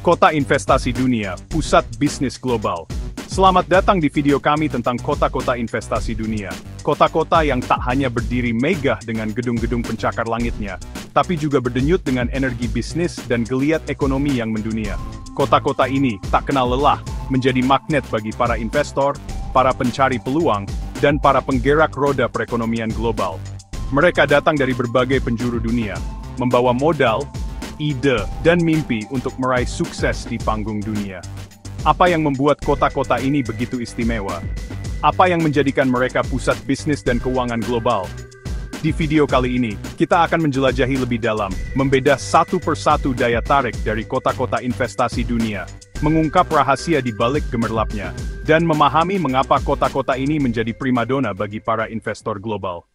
Kota investasi dunia, pusat bisnis global. Selamat datang di video kami tentang kota-kota investasi dunia. Kota-kota yang tak hanya berdiri megah dengan gedung-gedung pencakar langitnya, tapi juga berdenyut dengan energi bisnis dan geliat ekonomi yang mendunia. Kota-kota ini tak kenal lelah, menjadi magnet bagi para investor, para pencari peluang, dan para penggerak roda perekonomian global. Mereka datang dari berbagai penjuru dunia, membawa modal, ide, dan mimpi untuk meraih sukses di panggung dunia. Apa yang membuat kota-kota ini begitu istimewa? Apa yang menjadikan mereka pusat bisnis dan keuangan global? Di video kali ini, kita akan menjelajahi lebih dalam, membeda satu persatu daya tarik dari kota-kota investasi dunia, mengungkap rahasia di balik gemerlapnya, dan memahami mengapa kota-kota ini menjadi primadona bagi para investor global.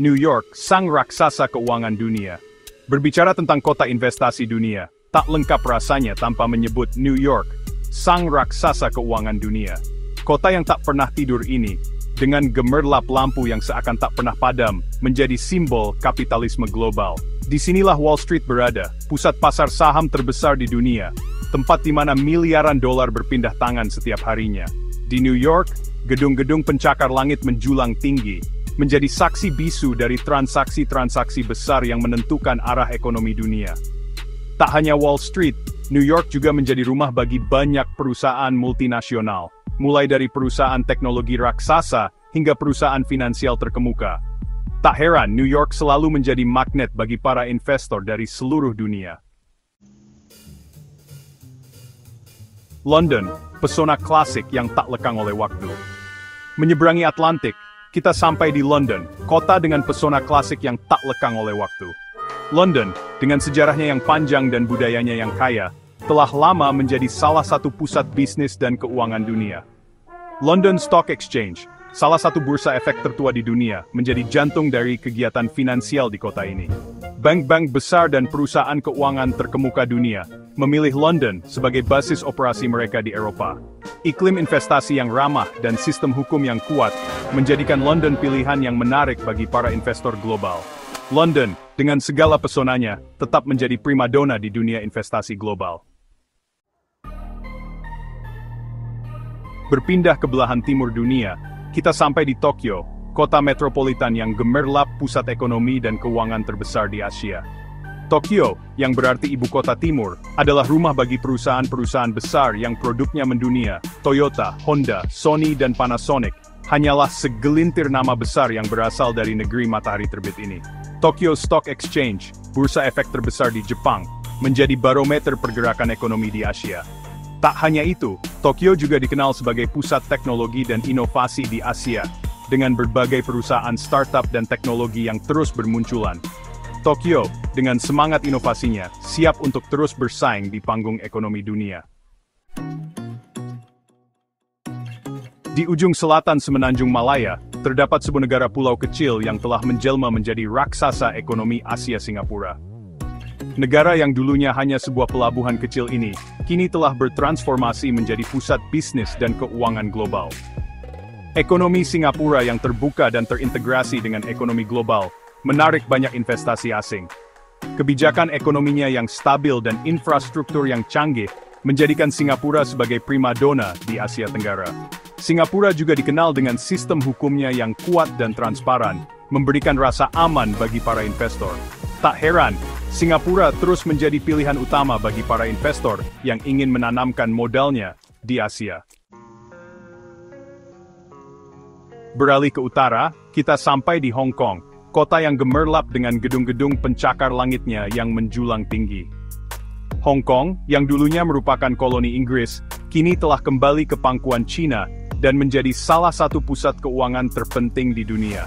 New York, sang raksasa keuangan dunia. Berbicara tentang kota investasi dunia, tak lengkap rasanya tanpa menyebut New York, sang raksasa keuangan dunia. Kota yang tak pernah tidur ini, dengan gemerlap lampu yang seakan tak pernah padam, menjadi simbol kapitalisme global. Disinilah Wall Street berada, pusat pasar saham terbesar di dunia, tempat di mana miliaran dolar berpindah tangan setiap harinya. Di New York, gedung-gedung pencakar langit menjulang tinggi, menjadi saksi bisu dari transaksi-transaksi besar yang menentukan arah ekonomi dunia. Tak hanya Wall Street, New York juga menjadi rumah bagi banyak perusahaan multinasional, mulai dari perusahaan teknologi raksasa hingga perusahaan finansial terkemuka. Tak heran, New York selalu menjadi magnet bagi para investor dari seluruh dunia. London, pesona klasik yang tak lekang oleh waktu. Menyeberangi Atlantik, kita sampai di London, kota dengan pesona klasik yang tak lekang oleh waktu. London, dengan sejarahnya yang panjang dan budayanya yang kaya, telah lama menjadi salah satu pusat bisnis dan keuangan dunia. London Stock Exchange, salah satu bursa efek tertua di dunia, menjadi jantung dari kegiatan finansial di kota ini. Bank-bank besar dan perusahaan keuangan terkemuka dunia memilih London sebagai basis operasi mereka di Eropa. Iklim investasi yang ramah dan sistem hukum yang kuat menjadikan London pilihan yang menarik bagi para investor global. London, dengan segala pesonanya, tetap menjadi primadona di dunia investasi global. Berpindah ke belahan timur dunia, kita sampai di Tokyo, kota metropolitan yang gemerlap pusat ekonomi dan keuangan terbesar di Asia. Tokyo, yang berarti ibu kota timur, adalah rumah bagi perusahaan-perusahaan besar yang produknya mendunia. Toyota, Honda, Sony, dan Panasonic hanyalah segelintir nama besar yang berasal dari negeri matahari terbit ini. Tokyo Stock Exchange, bursa efek terbesar di Jepang, menjadi barometer pergerakan ekonomi di Asia. Tak hanya itu, Tokyo juga dikenal sebagai pusat teknologi dan inovasi di Asia, dengan berbagai perusahaan startup dan teknologi yang terus bermunculan. Tokyo, dengan semangat inovasinya, siap untuk terus bersaing di panggung ekonomi dunia. Di ujung selatan semenanjung Malaya, terdapat sebuah negara pulau kecil yang telah menjelma menjadi raksasa ekonomi Asia, Singapura. Negara yang dulunya hanya sebuah pelabuhan kecil ini, kini telah bertransformasi menjadi pusat bisnis dan keuangan global. Ekonomi Singapura yang terbuka dan terintegrasi dengan ekonomi global, menarik banyak investasi asing. Kebijakan ekonominya yang stabil dan infrastruktur yang canggih, menjadikan Singapura sebagai primadona di Asia Tenggara. Singapura juga dikenal dengan sistem hukumnya yang kuat dan transparan, memberikan rasa aman bagi para investor. Tak heran, Singapura terus menjadi pilihan utama bagi para investor yang ingin menanamkan modalnya di Asia. Beralih ke utara, kita sampai di Hong Kong, kota yang gemerlap dengan gedung-gedung pencakar langitnya yang menjulang tinggi. Hong Kong, yang dulunya merupakan koloni Inggris, kini telah kembali ke pangkuan Cina dan menjadi salah satu pusat keuangan terpenting di dunia.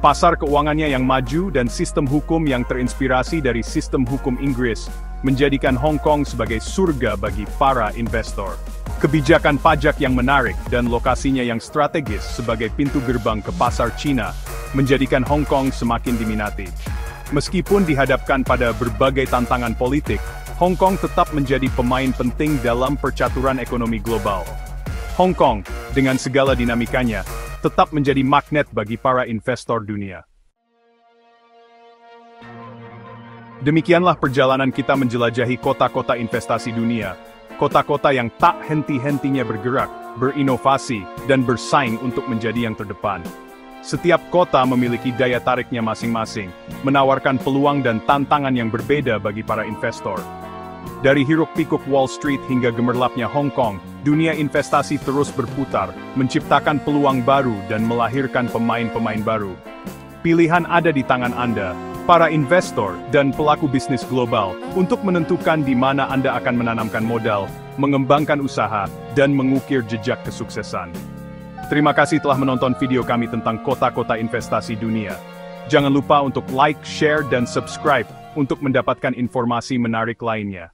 Pasar keuangannya yang maju dan sistem hukum yang terinspirasi dari sistem hukum Inggris menjadikan Hong Kong sebagai surga bagi para investor. Kebijakan pajak yang menarik dan lokasinya yang strategis sebagai pintu gerbang ke pasar Cina menjadikan Hong Kong semakin diminati. Meskipun dihadapkan pada berbagai tantangan politik, Hong Kong tetap menjadi pemain penting dalam percaturan ekonomi global. Hong Kong, dengan segala dinamikanya, tetap menjadi magnet bagi para investor dunia. Demikianlah perjalanan kita menjelajahi kota-kota investasi dunia. Kota-kota yang tak henti-hentinya bergerak, berinovasi, dan bersaing untuk menjadi yang terdepan. Setiap kota memiliki daya tariknya masing-masing, menawarkan peluang dan tantangan yang berbeda bagi para investor. Dari hiruk-pikuk Wall Street hingga gemerlapnya Hong Kong, dunia investasi terus berputar, menciptakan peluang baru dan melahirkan pemain-pemain baru. Pilihan ada di tangan Anda, para investor dan pelaku bisnis global, untuk menentukan di mana Anda akan menanamkan modal, mengembangkan usaha, dan mengukir jejak kesuksesan. Terima kasih telah menonton video kami tentang kota-kota investasi dunia. Jangan lupa untuk like, share, dan subscribe untuk mendapatkan informasi menarik lainnya.